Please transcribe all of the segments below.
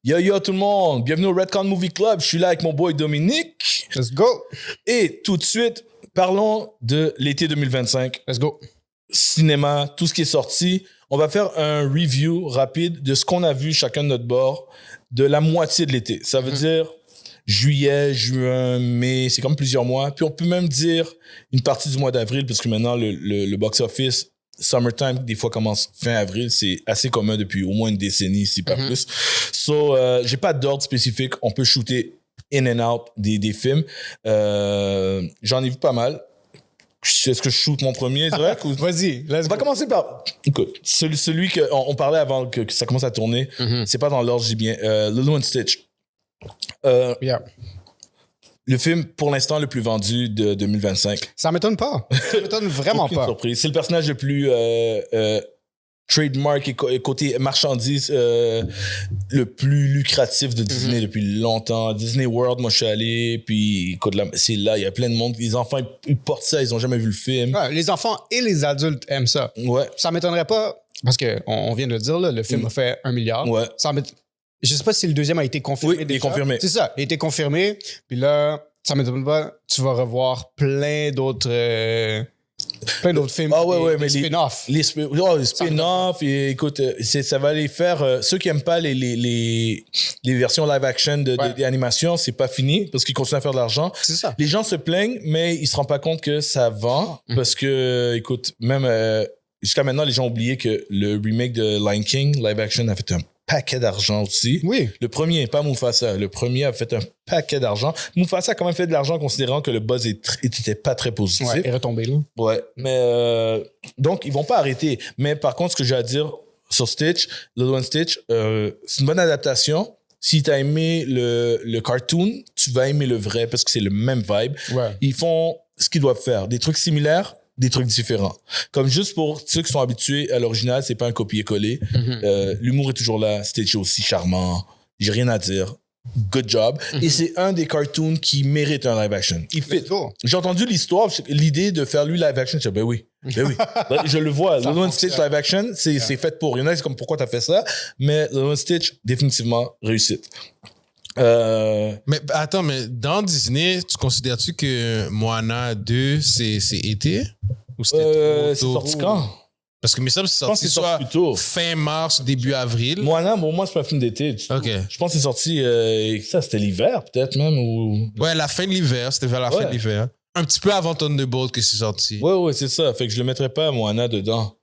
Yo tout le monde, bienvenue au Redcon Movie Club. Je suis là avec mon boy Dominique. Let's go. Et tout de suite, parlons de l'été 2025. Let's go. Cinéma, tout ce qui est sorti. On va faire un review rapide de ce qu'on a vu chacun de notre bord de la moitié de l'été. Ça veut dire juillet, juin, mai, c'est comme plusieurs mois. Puis on peut même dire une partie du mois d'avril parce que maintenant le box-office summertime, des fois, commence fin avril. C'est assez commun depuis au moins une décennie, si pas plus. So, j'ai pas d'ordre spécifique. On peut shooter in and out des films. J'en ai vu pas mal. Est-ce que je shoot mon premier, direct? Vas-y, On va commencer par... Écoute, celui qu'on parlait avant que ça commence à tourner, c'est pas dans l'ordre, je dis bien. Lilo and Stitch. Yeah. Le film, pour l'instant, le plus vendu de 2025. Ça m'étonne pas. Ça m'étonne vraiment Aucune pas. surprise. C'est le personnage le plus trademark et côté marchandise le plus lucratif de Disney depuis longtemps. Disney World, moi je suis allé, puis écoute, c'est là, il y a plein de monde. Les enfants, ils portent ça, ils ont jamais vu le film. Ouais, les enfants et les adultes aiment ça. Ouais. Ça m'étonnerait pas, parce qu'on vient de le dire, là, le film a fait 1 milliard. Ouais. Je sais pas si le deuxième a été confirmé. Oui, il est confirmé. C'est ça, il a été confirmé. Puis là, ça m'étonne pas, tu vas revoir plein d'autres films. Ah ouais, mais des spin-offs. Les spin-offs, et écoute, ça va les faire. Ceux qui aiment pas les versions live action des animations, c'est pas fini parce qu'ils continuent à faire de l'argent. C'est ça. Les gens se plaignent, mais ils se rendent pas compte que ça vend parce que, écoute, même jusqu'à maintenant, les gens ont oublié que le remake de Lion King live action a fait un paquet d'argent aussi. Oui. Le premier, pas Mufasa. Le premier a fait un paquet d'argent. Mufasa a quand même fait de l'argent considérant que le buzz était pas très positif. Ouais, est retombé là. Ouais. Mais donc, ils vont pas arrêter. Mais par contre, ce que j'ai à dire sur Stitch, Lilo and Stitch, c'est une bonne adaptation. Si t'as aimé le cartoon, tu vas aimer le vrai parce que c'est le même vibe. Ouais. Ils font ce qu'ils doivent faire. Des trucs similaires, des trucs différents. Comme juste pour ceux qui sont habitués à l'original, c'est pas un copier-coller. L'humour est toujours là. Stitch est aussi charmant. J'ai rien à dire. Good job. Et c'est un des cartoons qui mérite un live action. Il fit. J'ai entendu l'idée de faire lui live action. Je dis, ben oui. Je le vois. Lilo and Stitch live action, c'est fait pour. Il y en a, c'est comme, pourquoi t'as fait ça? Mais Lilo and Stitch, définitivement, réussite. Mais attends, mais dans Disney, tu considères-tu que Moana 2, c'est été? Ou c'était c'est sorti quand? Parce que mes semble c'est pense que sorti c'est sorti soit plus tôt. fin mars, début avril. Moana, pour moi, c'est pas un film d'été. OK. Je pense que c'est sorti, ça, c'était l'hiver, peut-être même, ou... Ouais, la fin de l'hiver. C'était vers la fin de l'hiver. Un petit peu avant Thunderbolt que c'est sorti. Ouais, c'est ça. Fait que je le mettrais pas, Moana, dedans.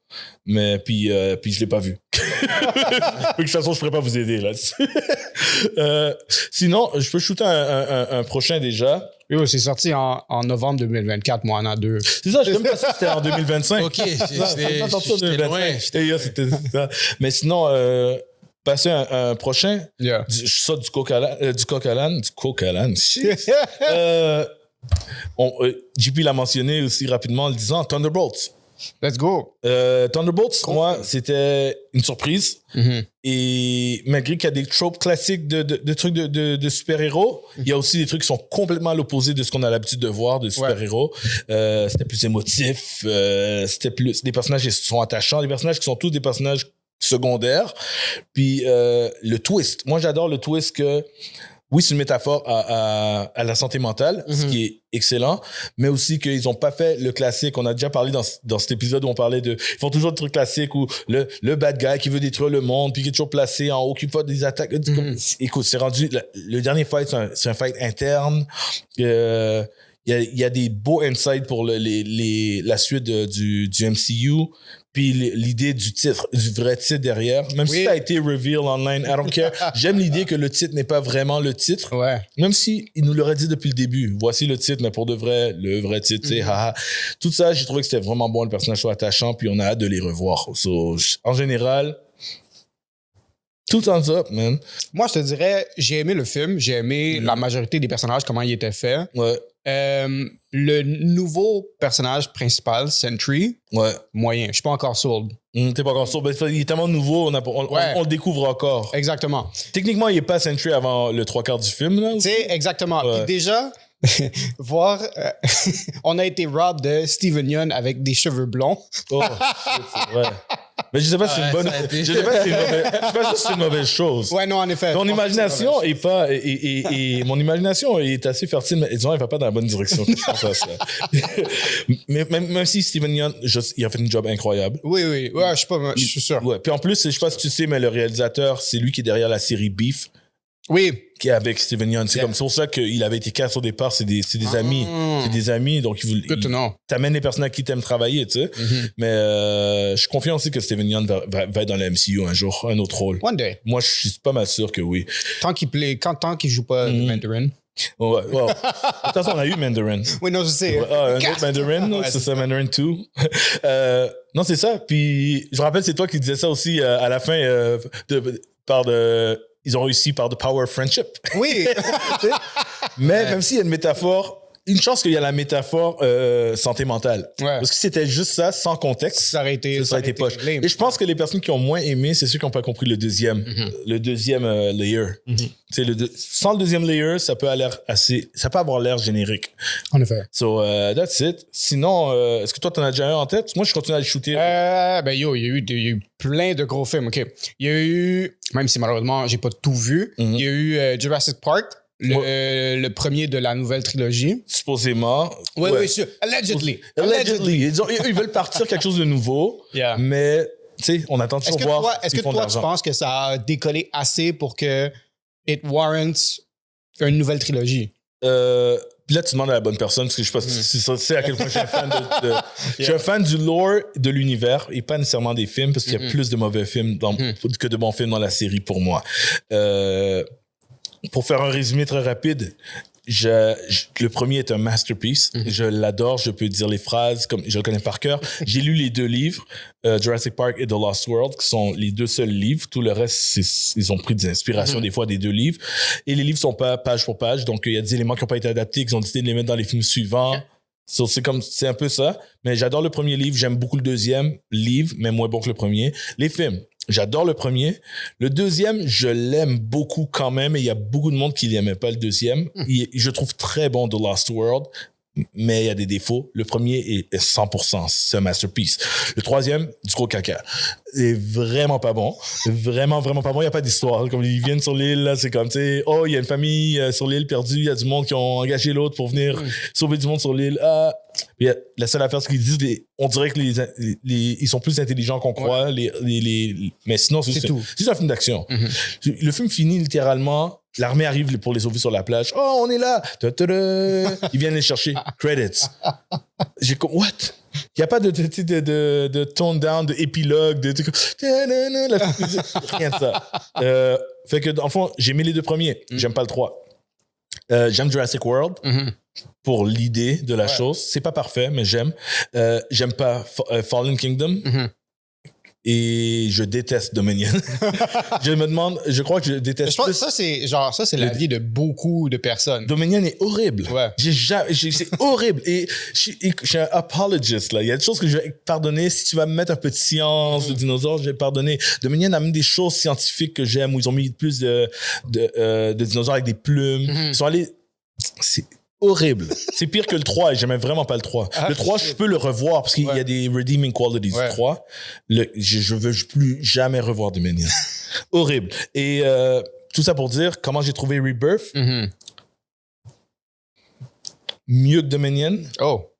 Mais puis je l'ai pas vu. De toute façon, je pourrais pas vous aider là-dessus. Sinon, je peux shooter un prochain déjà. Oui, c'est sorti en novembre 2024, Moana 2. C'est ça, je sais même pas si c'était en 2025. OK, C'est pas sorti en j'étais 2025. loin. C'était ça. Mais sinon, passer un prochain. Yeah. Je saute du coq à l'âne. Du coq à l'âne. JP l'a mentionné aussi rapidement en le disant, Thunderbolts. Let's go. Thunderbolts, moi, c'était une surprise. Et malgré qu'il y a des tropes classiques de trucs de super-héros, il y a aussi des trucs qui sont complètement à l'opposé de ce qu'on a l'habitude de voir de super-héros. C'était plus émotif. C'était plus des personnages qui sont attachants, des personnages qui sont tous des personnages secondaires. Puis le twist. Moi, j'adore le twist que... Oui, c'est une métaphore à la santé mentale, ce qui est excellent, mais aussi qu'ils n'ont pas fait le classique. On a déjà parlé dans cet épisode où on parlait ils font toujours des trucs classiques où le bad guy qui veut détruire le monde, puis qui est toujours placé en haut, qui fait des attaques. Écoute, c'est rendu, le dernier fight, c'est un fight interne. Il y a des beaux insights pour la suite du MCU. Puis l'idée du titre, du vrai titre derrière, même si ça a été reveal online, I don't care. J'aime l'idée que le titre n'est pas vraiment le titre. Ouais. Même si il nous l'aurait dit depuis le début. Voici le titre, mais pour de vrai, le vrai titre, c'est haha. Tout ça, j'ai trouvé que c'était vraiment bon, le personnage soit attachant, puis on a hâte de les revoir. So, en général, tout thumbs up, man. Moi, je te dirais, j'ai aimé le film, j'ai aimé la majorité des personnages, comment ils étaient faits. Ouais. Le nouveau personnage principal, Sentry, moyen. Je suis pas encore sold. T'es pas encore sûr. Il est tellement nouveau, on le découvre encore. Exactement. Techniquement, il est pas Sentry avant le 3/4 du film. Là. Tu sais, exactement. Puis déjà, voir... on a été robbed de Steven Yeun avec des cheveux blonds. Oh, shit, c'est vrai. Mais je sais pas si c'est une bonne... Je sais pas si c'est une mauvaise chose. Ouais, non, en effet. Mon imagination est pas... Et mon imagination est assez fertile, mais disons, elle va pas dans la bonne direction. Je pense à ça. Mais même si Steven Yeun, il a fait un job incroyable. Oui. Ouais, je suis sûr. Ouais. Puis en plus, je sais pas si tu sais, mais le réalisateur, c'est lui qui est derrière la série Beef. Oui. Qui est avec Steven Yeun. C'est comme c'est pour ça qu'il avait été casse au départ. C'est des amis. C'est des amis. Donc, il t'amène les personnes à qui t'aimes travailler, tu sais. Mais je suis confiant aussi que Steven Yeun va être dans la MCU un jour, un autre rôle. One day. Moi, je suis pas mal sûr que oui. Tant qu'il joue pas le Mandarin. Ouais. De toute façon, on a eu Mandarin. Oui, non, je sais. Un autre Mandarin, c'est ça, Mandarin 2. Non, c'est ça. Puis, je me rappelle, c'est toi qui disais ça aussi à la fin ils ont réussi par The Power of Friendship. Oui. Mais même s'il y a une métaphore, une chance qu'il y a la métaphore santé mentale. Ouais. Parce que si c'était juste ça, sans contexte, ça aurait été poche. Et je pense que les personnes qui ont moins aimé, c'est ceux qui n'ont pas compris le deuxième layer. Sans le deuxième layer, ça peut avoir l'air générique. En effet. So, that's it. Sinon, est-ce que toi, t'en as déjà un en tête? Moi, je continue à le shooter. Il y a eu plein de gros films, OK. Il y a eu, même si malheureusement, j'ai pas tout vu, il y a eu Jurassic Park. Le premier de la nouvelle trilogie. Supposément. Oui, sûr. Allegedly. Ils veulent partir quelque chose de nouveau. Yeah. Mais, tu sais, on attend toujours voir. Est-ce que toi, tu penses que ça a décollé assez pour que it warrants une nouvelle trilogie? Puis là, tu demandes à la bonne personne, parce que je pense que c'est à quel point je suis un fan je suis un fan du lore de l'univers et pas nécessairement des films, parce qu'il y a plus de mauvais films que de bons films dans la série pour moi. Pour faire un résumé très rapide, le premier est un masterpiece. Je l'adore, je peux dire les phrases comme je le connais par cœur. J'ai lu les 2 livres, Jurassic Park et The Lost World, qui sont les 2 seuls livres. Tout le reste, ils ont pris des inspirations des fois des 2 livres. Et les livres sont pas page pour page, donc il y a des éléments qui n'ont pas été adaptés, qu'ils ont décidé de les mettre dans les films suivants. So, c'est un peu ça. Mais j'adore le premier livre, j'aime beaucoup le deuxième livre, mais moins bon que le premier. Les films. J'adore le premier. Le deuxième, je l'aime beaucoup quand même. Et il y a beaucoup de monde qui l'aimait pas le deuxième. Je trouve très bon The Lost World, mais il y a des défauts. Le premier est 100%, c'est un masterpiece. Le troisième, du gros caca. C'est vraiment pas bon. Vraiment, vraiment pas bon. Il n'y a pas d'histoire. Comme ils viennent sur l'île, là, c'est comme, tu sais, il y a une famille sur l'île perdue. Il y a du monde qui ont engagé l'autre pour venir sauver du monde sur l'île. La seule affaire, c'est qu'ils disent, on dirait que ils sont plus intelligents qu'on croit. Mais sinon, c'est tout. C'est un film d'action. Le film finit littéralement. L'armée arrive pour les sauver sur la plage. Oh, on est là! Ils viennent les chercher. Credits. J'ai comme, what? Il n'y a pas de tone down, d'épilogue, rien de ça. Fait que, dans le fond, j'ai aimé les 2 premiers. J'aime pas le 3. J'aime Jurassic World. Pour l'idée de la chose. C'est pas parfait, mais j'aime. J'aime pas Fallen Kingdom. Et je déteste Dominion. Je crois que je déteste. Je pense que ça, c'est l'avis de beaucoup de personnes. Dominion est horrible. Ouais. C'est horrible. Et je suis un apologist, là. Il y a des choses que je vais pardonner. Si tu vas me mettre un peu de science de dinosaures, je vais pardonner. Dominion a même des choses scientifiques que j'aime, où ils ont mis plus de dinosaures avec des plumes. Ils sont allés. C'est horrible. C'est pire que le 3 et j'aimais vraiment pas le 3. Le 3, je peux le revoir parce qu'il y a des redeeming qualities du 3. Je veux plus jamais revoir Dominion. Horrible. Et tout ça pour dire comment j'ai trouvé Rebirth. Mieux que Dominion. Oh.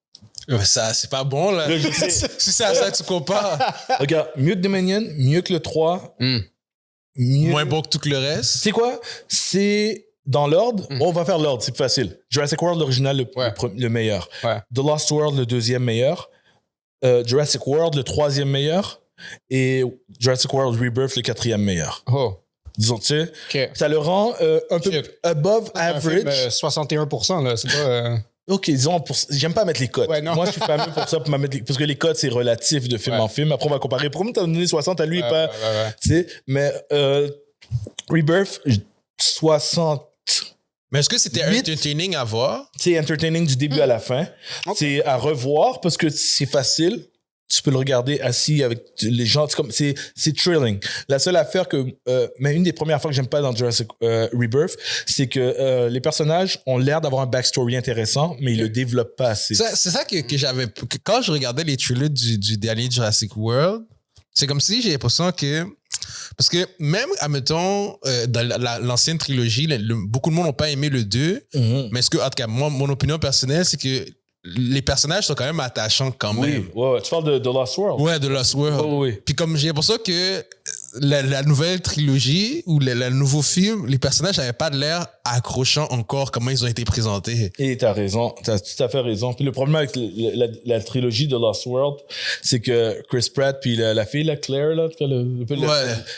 Ça, c'est pas bon, là. Si c'est à ça que tu compares. Regarde, mieux que Dominion, mieux que le 3. Moins bon que tout le reste. C'est quoi? C'est... Dans l'ordre, on va faire l'ordre, c'est plus facile. Jurassic World, l'original, le meilleur. The Lost World, le 2e meilleur. Jurassic World, le 3e meilleur. Et Jurassic World Rebirth, le 4e meilleur. Disons, tu sais, ça le rend un peu above average. 61%, là, c'est pas... OK, disons, j'aime pas mettre les cotes. Moi, je suis fameux pour ça, parce que les cotes, c'est relatif de film en film. Après, on va comparer. Pourquoi t'as donné 60 à lui et pas... Tu sais, mais Rebirth, 60... Mais est-ce que c'était entertaining à voir? C'est entertaining du début à la fin. C'est à revoir parce que c'est facile. Tu peux le regarder assis avec les gens. C'est thrilling. La seule affaire mais une des premières fois que j'aime pas dans Jurassic Rebirth, c'est que les personnages ont l'air d'avoir un backstory intéressant, mais ils le développent pas assez. C'est ça que j'avais... Quand je regardais les trailers du dernier Jurassic World, C'est comme si j'ai l'impression que... Parce que même, admettons, dans l'ancienne trilogie, beaucoup de monde n'ont pas aimé le 2. Mais est-ce que, en tout cas, moi, mon opinion personnelle, c'est que les personnages sont quand même attachants quand même. Ouais, tu parles de Lost World. Ouais, de Lost World. Oui. Puis comme j'ai l'impression que la nouvelle trilogie ou le nouveau film, les personnages n'avaient pas de l'air accrochants encore comment ils ont été présentés. Et t'as raison, t'as tout à fait raison. Puis le problème avec la trilogie de Lost World, c'est que Chris Pratt puis la fille, la Claire, là,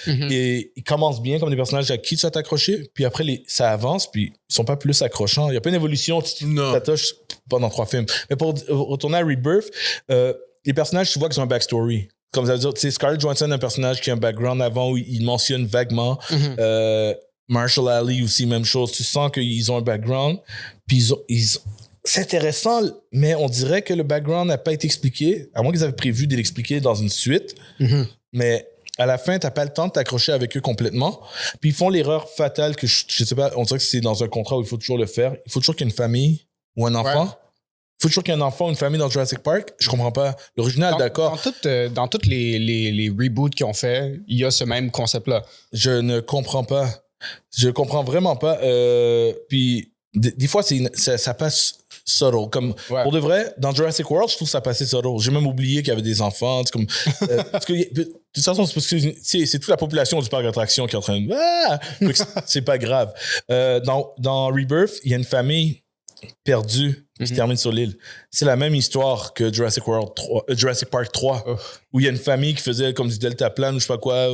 et ils commencent bien comme des personnages à qui tu vas t'accrocher, puis après ça avance, puis ils sont pas plus accrochants. Il y a pas une évolution, tu t'attaches pendant 3 films. Mais pour retourner à Rebirth, les personnages, tu vois qu'ils ont un backstory. Comme ça veut dire, tu sais, Scarlett Johansson, un personnage qui a un background avant où il mentionne vaguement. Marshall Ali aussi, même chose. Tu sens qu'ils ont un background. Puis c'est intéressant, mais on dirait que le background n'a pas été expliqué, à moins qu'ils avaient prévu de l'expliquer dans une suite. Mais à la fin, t'as pas le temps de t'accrocher avec eux complètement. Puis ils font l'erreur fatale que je sais pas, on dirait que c'est dans un contrat où il faut toujours le faire. Il faut toujours qu'il y ait une famille ou un enfant. Ouais. Il faut toujours qu'il y ait un enfant ou une famille dans Jurassic Park. Je comprends pas. L'original, d'accord. Dans toutes les reboots qu'ils ont fait, il y a ce même concept-là. Je ne comprends pas. Je comprends vraiment pas. Puis des fois, ça passe subtle. Comme, pour de vrai, dans Jurassic World, je trouve que ça passait subtle. J'ai même oublié qu'il y avait des enfants. Comme, parce que, de toute façon, c'est parce que c'est toute la population du parc d'attractions qui est en train de... c'est pas grave. Dans Rebirth, il y a une famille perdue qui se termine sur l'île. C'est la même histoire que Jurassic Park 3, où il y a une famille qui faisait comme du deltaplane ou je sais pas quoi.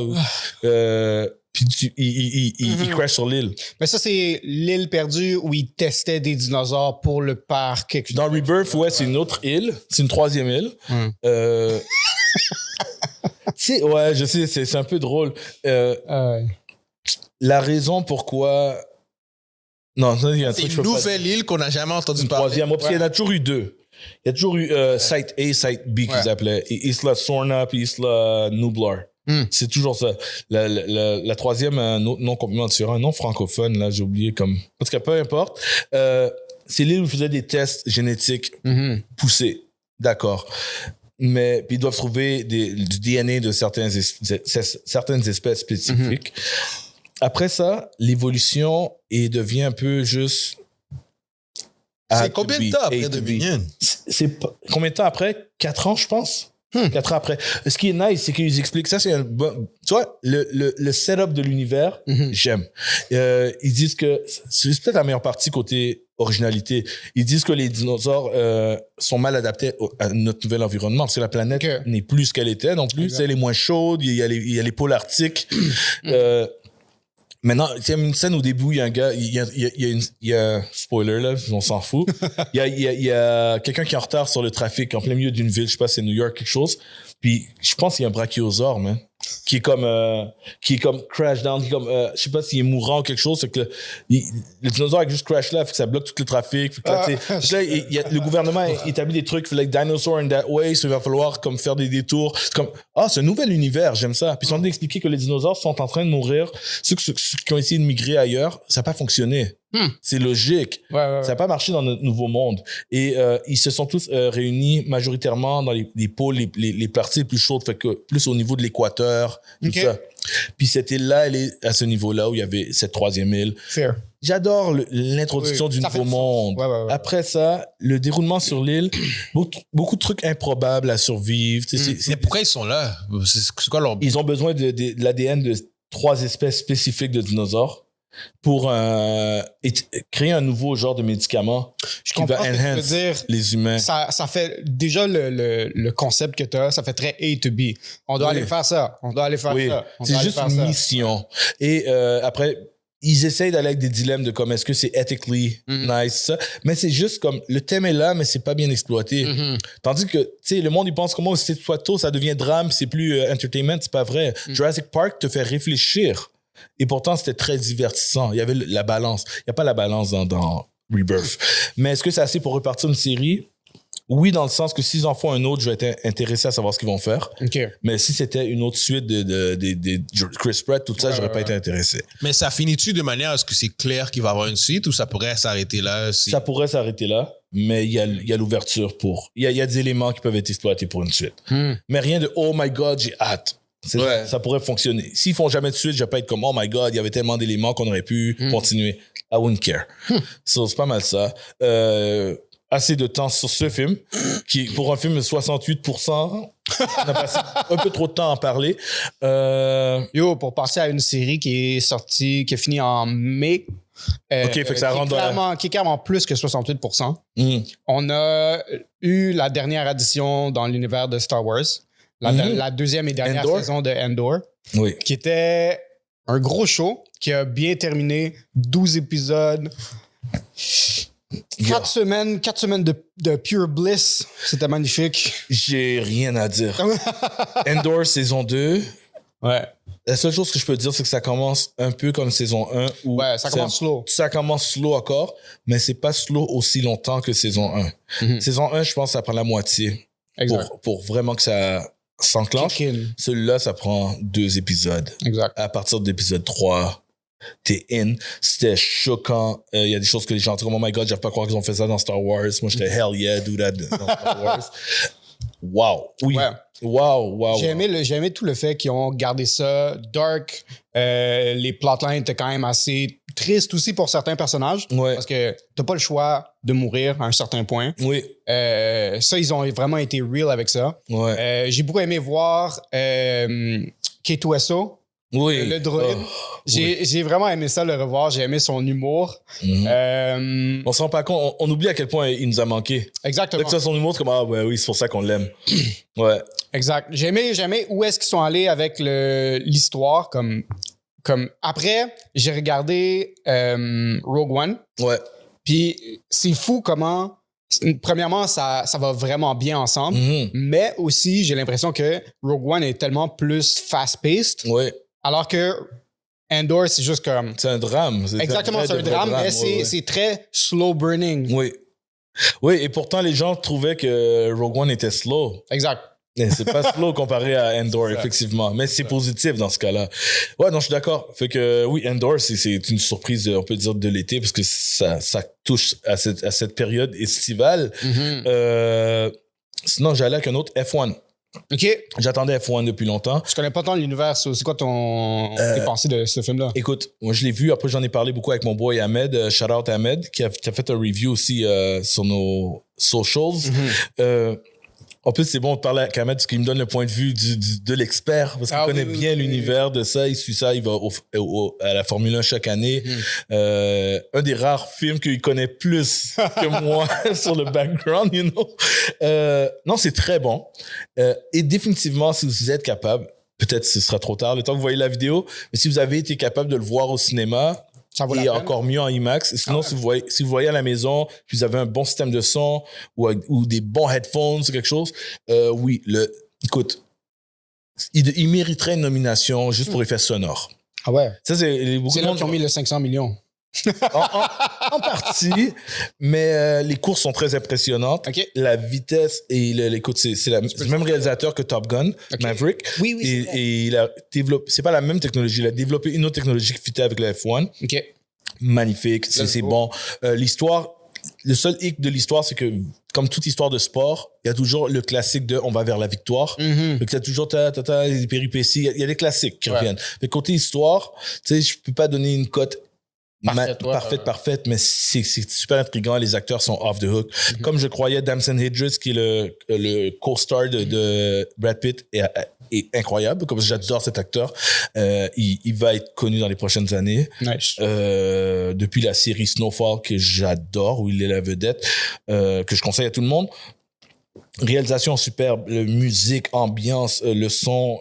Puis il crash sur l'île. Mais ça, c'est l'île perdue où ils testaient des dinosaures pour le parc. Dans Rebirth, c'est une autre île. C'est une 3e île. Ouais, je sais, c'est un peu drôle. La raison pourquoi... Non, il y a un truc c'est une nouvelle île qu'on n'a jamais entendu parler. Une 3e, parce qu'il y en a toujours eu 2. Il y a toujours eu Site A, Site B qu'ils appelaient. Isla Sorna puis Isla Nublar. C'est toujours ça. La 3e, un nom complètement différent, un nom francophone, là, j'ai oublié comme... En tout cas, peu importe. C'est l'île où ils faisaient des tests génétiques poussés. D'accord. Mais puis ils doivent trouver du DNA de certaines espèces spécifiques. Après ça, l'évolution devient un peu juste... C'est combien de temps après Dominion? C'est combien de temps après? 4 ans, je pense. 4 ans après. Ce qui est nice, c'est qu'ils expliquent ça. C'est un bon... Tu vois, le setup de l'univers, j'aime. Ils disent que... C'est peut-être la meilleure partie côté originalité. Ils disent que les dinosaures sont mal adaptés à notre nouvel environnement parce que la planète n'est plus ce qu'elle était non plus. Elle est moins chaude. Il y a les pôles arctiques. Maintenant, il y a une scène au début, il y a un gars, il y a spoiler là, on s'en fout. Il y a quelqu'un qui est en retard sur le trafic en plein milieu d'une ville, je sais pas, c'est New York quelque chose. Puis je pense qu'il y a un brachiosaure, man, qui est comme crash down, qui est comme je sais pas s'il est mourant ou quelque chose, c'est que le dinosaure a juste crash là, fait que ça bloque tout le trafic. Fait que là, le gouvernement établit des trucs, like dinosaur in that way, so il va falloir comme faire des détours. C'est comme c'est un nouvel univers, j'aime ça. Puis ils sont en train d'expliquer que les dinosaures sont en train de mourir. Ceux qui ont essayé de migrer ailleurs, ça n'a pas fonctionné. C'est logique. Ça n'a pas marché dans notre nouveau monde. Et ils se sont tous réunis majoritairement dans les pôles, les parties les plus chaudes, fait que plus au niveau de l'équateur, tout ça. Puis cette île-là, elle est à ce niveau-là où il y avait cette 3e île. Fair. J'adore l'introduction du nouveau monde. Après ça, le déroulement sur l'île, beaucoup de trucs improbables à survivre. Mais pourquoi ils sont là? C'est quoi leur... Ils ont besoin de l'ADN de 3 espèces spécifiques de dinosaures pour créer un nouveau genre de médicament qui va enhance les humains. Ça fait déjà le concept que tu as, ça fait très A to B. On doit aller faire ça. On doit aller faire ça. C'est juste une mission. Et après, ils essayent d'aller avec des dilemmes de comme est-ce que c'est ethically nice, ça. Mais c'est juste comme le thème est là, mais c'est pas bien exploité. Tandis que, tu sais, le monde, il pense comment c'est soit tôt, ça devient drame, c'est plus entertainment, c'est pas vrai. Jurassic Park te fait réfléchir. Et pourtant, c'était très divertissant. Il y avait la balance. Il n'y a pas la balance dans Rebirth. Mais est-ce que c'est assez pour repartir une série? Oui, dans le sens que s'ils en font un autre, je vais être intéressé à savoir ce qu'ils vont faire. Mais si c'était une autre suite de Chris Pratt, tout ça, j'aurais pas été intéressé. Mais ça finit-tu de manière à ce que c'est clair qu'il va y avoir une suite ou ça pourrait s'arrêter là? Ça pourrait s'arrêter là, mais il y a l'ouverture pour... Il y a des éléments qui peuvent être exploités pour une suite. Mais rien de « Oh my God, j'ai hâte ». Ouais. Ça pourrait fonctionner. S'ils font jamais de suite, je vais pas être comme, oh my God, il y avait tellement d'éléments qu'on aurait pu continuer. I wouldn't care. So, c'est pas mal ça. Assez de temps sur ce film, qui, pour un film de 68%, on a passé un peu trop de temps à en parler. Yo, pour passer à une série qui est sortie, qui est finie en mai. OK, fait que ça rentre qui est clairement plus que 68%. On a eu la dernière addition dans l'univers de Star Wars, la deuxième et dernière saison de Andor, qui était un gros show qui a bien terminé, 12 épisodes. 4 semaines de pure bliss. C'était magnifique. J'ai rien à dire. Andor saison 2. Ouais. La seule chose que je peux dire, c'est que ça commence un peu comme saison 1. Où ça commence slow. Ça commence slow encore, mais c'est pas slow aussi longtemps que saison 1. Saison 1, je pense que ça prend la moitié. Pour vraiment que ça s'enclenche. Celui-là, ça prend 2 épisodes. Exact. À partir de l'épisode 3, t'es in. C'était choquant. Il y a des choses que les gens ont dit, oh my God, j'arrive pas à croire qu'ils ont fait ça dans Star Wars. Moi, j'étais hell yeah, do that dans Star Wars. Wow. Oui. Ouais. Wow. J'ai aimé tout le fait qu'ils ont gardé ça dark. Les plotlines étaient quand même assez tristes aussi pour certains personnages. Parce que t'as pas le choix de mourir à un certain point. Ça, ils ont vraiment été real avec ça. J'ai beaucoup aimé voir K2SO. Le droïde. J'ai vraiment aimé ça, le revoir. J'ai aimé son humour. On se rend pas compte. On oublie à quel point il nous a manqué. Exactement. Dès que ça, son humour, c'est comme, oui, c'est pour ça qu'on l'aime. Ouais. Exact. J'ai aimé où est-ce qu'ils sont allés avec l'histoire. Comme après, j'ai regardé Rogue One. Ouais. Puis c'est fou comment... Premièrement, ça va vraiment bien ensemble. Mais aussi, j'ai l'impression que Rogue One est tellement plus fast-paced. Alors que Andor, c'est juste comme... C'est un drame. Exactement, c'est un drame, mais c'est très slow burning. Oui, et pourtant, les gens trouvaient que Rogue One était slow. Exact. Mais c'est pas slow comparé à Andor, effectivement. Mais c'est positif dans ce cas-là. Ouais, non, je suis d'accord. Fait que oui, Andor, c'est une surprise, on peut dire, de l'été, parce que ça touche à cette période estivale. Sinon, j'allais avec un autre F1. OK. J'attendais F1 depuis longtemps. Je connais pas tant l'univers. C'est quoi tes pensées de ce film-là? Écoute, moi, je l'ai vu. Après, j'en ai parlé beaucoup avec mon boy Ahmed. Shout out Ahmed, qui a fait un review aussi sur nos socials. En plus, c'est bon de parler avec Ahmed parce qu'il me donne le point de vue de l'expert, parce qu'il connaît bien l'univers de ça. Il suit ça, il va à la Formule 1 chaque année. Un des rares films qu'il connaît plus que moi sur le background, you know. Non, c'est très bon. Et définitivement, si vous êtes capable, peut-être ce sera trop tard le temps que vous voyez la vidéo, mais si vous avez été capable de le voir au cinéma, ça vaut la et peine. encore mieux en IMAX. Et sinon, si vous voyez à la maison, puis vous avez un bon système de son ou des bons headphones ou quelque chose, oui, écoute, il mériterait une nomination juste pour effet sonore. Ah ouais? Ça, c'est là qu'ils ont mis le 500 millions. En partie, mais les courses sont très impressionnantes. La vitesse et écoute, c'est le même réalisateur que Top Gun, Maverick. Oui, et il a développé, c'est pas la même technologie, il a développé une autre technologie qui fitait avec la F1. Magnifique, c'est bon. L'histoire, le seul hic de l'histoire, c'est que comme toute histoire de sport, il y a toujours le classique de on va vers la victoire. Donc, il y a toujours les péripéties, il y a des classiques qui reviennent. Mais côté histoire, tu sais, je peux pas donner une cote parfaite, mais c'est super intriguant. Les acteurs sont off the hook. Comme je croyais, Damson Idris, qui est le co-star de Brad Pitt, est incroyable. Comme j'adore cet acteur. Il va être connu dans les prochaines années. Nice. Depuis la série Snowfall, que j'adore, où il est la vedette, que je conseille à tout le monde. Réalisation superbe, musique, ambiance, le son.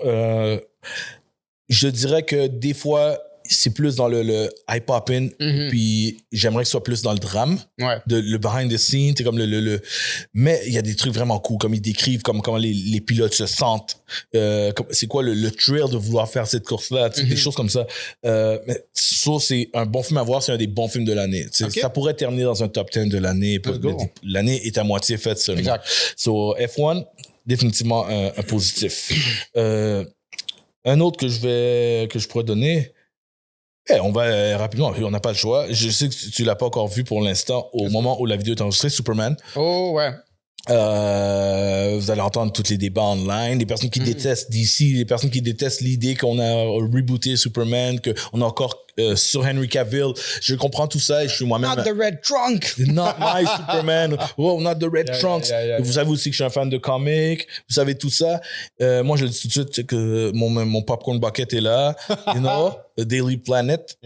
Je dirais que des fois, c'est plus dans le eye-popping, puis j'aimerais que ce soit plus dans le drame, le behind the scenes, c'est comme mais il y a des trucs vraiment cool, comme ils décrivent comment les pilotes se sentent, c'est quoi le thrill de vouloir faire cette course-là, des choses comme ça. Mais ça, c'est un bon film à voir, c'est un des bons films de l'année. Ça pourrait terminer dans un top 10 de l'année. L'année est à moitié faite seulement. Exact. So, F1, définitivement un positif. Un autre que je pourrais donner, on va rapidement, on n'a pas le choix. Je sais que tu l'as pas encore vu pour l'instant au moment où la vidéo est enregistrée, Superman. Oh ouais. Vous allez entendre tous les débats online, les personnes qui détestent DC, les personnes qui détestent l'idée qu'on a rebooté Superman, qu'on a encore sur Henry Cavill. Je comprends tout ça et je suis moi-même... Not the red trunk! Not my Superman. Oh, not the red trunks. Vous savez aussi que je suis un fan de comics. Vous savez tout ça. Moi, je le dis tout de suite, c'est que mon popcorn bucket est là. You know, The Daily Planet.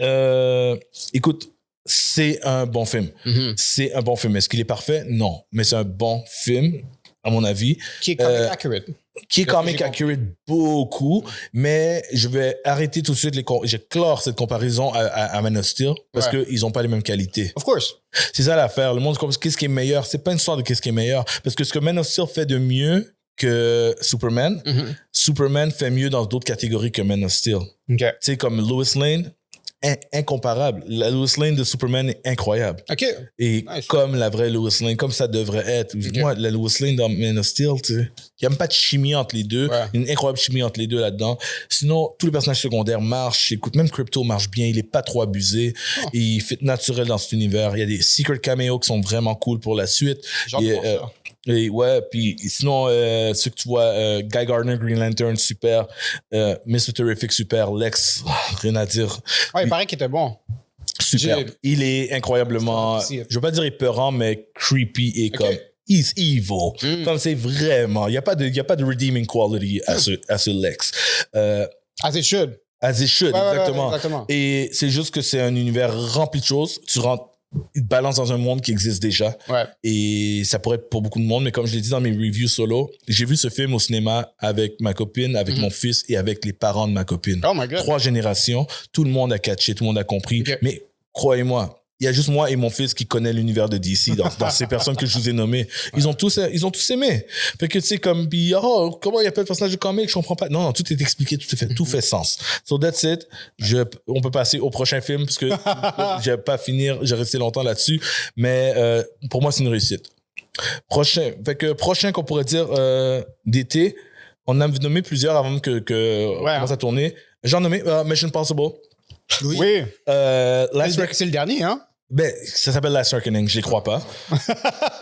Écoute, c'est un bon film. C'est un bon film. Est-ce qu'il est parfait? Non. Mais c'est un bon film, à mon avis. Qui est comic accurate. Qui est comic accurate beaucoup, mais je vais arrêter tout de suite je clore cette comparaison à Man of Steel parce qu'ils n'ont pas les mêmes qualités. Of course. C'est ça l'affaire. Le monde, qu'est-ce qui est meilleur? C'est pas une histoire de qu'est-ce qui est meilleur. Parce que ce que Man of Steel fait de mieux que Superman, Superman fait mieux dans d'autres catégories que Man of Steel. Tu sais, comme Lois Lane, incomparable. La Lois Lane de Superman est incroyable. Et comme la vraie Lois Lane, comme ça devrait être. Moi, la Lois Lane dans Man of Steel, tu sais, il n'y a même pas de chimie entre les deux. Une incroyable chimie entre les deux là-dedans. Sinon, tous les personnages secondaires marchent. Écoute, même Crypto marche bien. Il n'est pas trop abusé. Il fit naturel dans cet univers. Il y a des secret cameos qui sont vraiment cool pour la suite. Et ouais, puis sinon, ce que tu vois, Guy Gardner, Green Lantern, super. Mr. Terrific, super. Lex, rien à dire. Il paraît qu'il était bon. Super. Il est incroyablement, je veux pas dire épeurant, mais creepy et comme, he's evil. Comme c'est vraiment, il y a pas de redeeming quality à ce Lex. As it should. As it should, exactement. Et c'est juste que c'est un univers rempli de choses. Tu rentres, il te balance dans un monde qui existe déjà. Et ça pourrait être pour beaucoup de monde, mais comme je l'ai dit dans mes reviews solo, j'ai vu ce film au cinéma avec ma copine, avec mon fils et avec les parents de ma copine. Oh my God. 3 générations. Tout le monde a catché, tout le monde a compris. Mais croyez-moi, il y a juste moi et mon fils qui connaît l'univers de DC dans ces personnes que je vous ai nommées. Ils ont tous aimé. Fait que tu sais, comme, comment il y a pas de personnage de comic, je comprends pas. Non, tout est expliqué, tout fait sens. So that's it. On peut passer au prochain film parce que je vais pas finir, j'ai resté longtemps là-dessus. Mais, pour moi, c'est une réussite. Prochain qu'on pourrait dire, d'été, on a nommé plusieurs avant que on commence à tourner. J'en nommé, Mission Impossible. Oui. C'est le dernier, hein? Ben, ça s'appelle Last Reckoning, je les crois pas.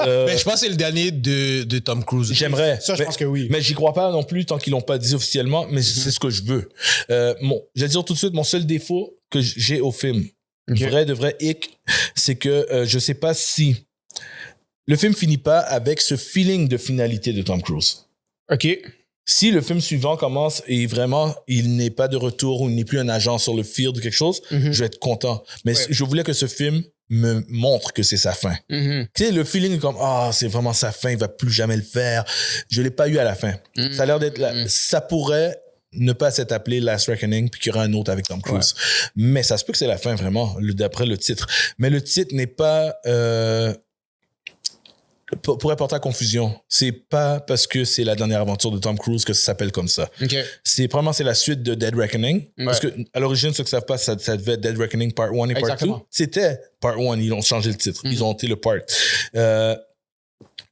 Mais je pense que c'est le dernier de Tom Cruise. J'aimerais. Ça, je pense que oui. Mais j'y crois pas non plus tant qu'ils l'ont pas dit officiellement, mais c'est ce que je veux. Je vais dire tout de suite, mon seul défaut que j'ai au film, de vrai hic, c'est que je sais pas si le film finit pas avec ce feeling de finalité de Tom Cruise. Si le film suivant commence et vraiment il n'est pas de retour ou il n'est plus un agent sur le field ou quelque chose, je vais être content. Mais je voulais que ce film me montre que c'est sa fin. Tu sais, le feeling comme, c'est vraiment sa fin, il va plus jamais le faire. Je l'ai pas eu à la fin. Ça a l'air d'être ça pourrait ne pas s'être appelé Last Reckoning puis qu'il y aura un autre avec Tom Cruise. Mais ça se peut que c'est la fin vraiment, d'après le titre. Mais le titre n'est pas, pourrait porter à confusion. C'est pas parce que c'est la dernière aventure de Tom Cruise que ça s'appelle comme ça. C'est la suite de Dead Reckoning. Parce que à l'origine, ceux qui savent pas, ça devait être Dead Reckoning Part 1 et Part 2. C'était Part 1, ils ont changé le titre. Ils ont ôté le Part.